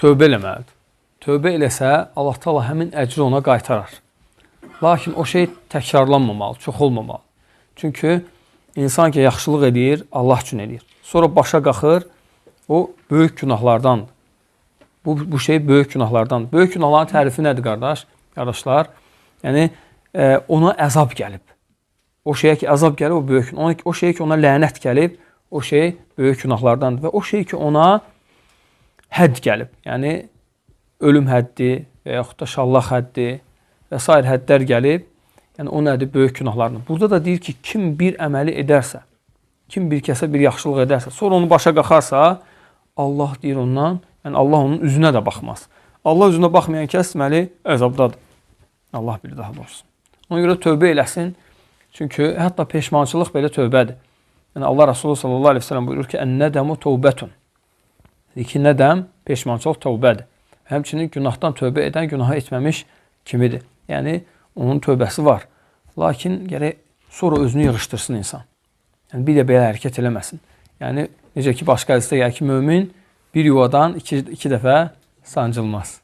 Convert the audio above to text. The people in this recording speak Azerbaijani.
tövbə eləməlidir. Tövbə eləsə, Allah Taala həmin əcri ona qaytarar. Lakin o şey təkrarlanmamalı, çox olmamalı. Çünki insan ki, yaxşılıq edir, Allah üçün edir. Sonra başa qalxır, o böyük günahlardandır. Bu şey böyük günahlardan. Böyük günahların tərifi nədir, qardaşlar? Yəni, ona əzab gəlib. O şeyə ki, əzab gəlib, o böyük günah. O şeyə ki, ona lənət gəlib, o şey böyük günahlardandır. Və o şey ki, ona hədd gəlib. Yəni, ölüm həddi və yaxud da şallaq həddi və s. həddlər gəlib. Yəni, o nədir? Böyük günahlardan. Burada da deyir ki, kim bir əməli edərsə, kim bir kəsə bir yaxşılıq edərsə, sonra onu başa qalxarsa, Allah deyir ondan, yəni Allah onun üzünə də baxmaz. Allah üzünə baxmayan kəs deməli əzabdadır. Allah bilir daha doğrusu. Ona görə tövbə eləsin. Çünki hətta peşmançılıq belə tövbədir. Yəni Allah Resulü sallallahu aleyhi ve sellem buyurur ki, "Ən-nədəmu tövbətun." Deyir ki, nədəm? Peşmançılıq tövbədir. Həmçinin günahdan tövbə edən günahı etməmiş kimidir. Yəni onun tövbəsi var. Lakin gərək sonra özünü yığışdırsın insan. Yəni bir də belə hərəkət eləməsin. Yəni necə ki başqa hədisdə gəlir ki, mömin bir yuvadan iki dəfə sancılmaz.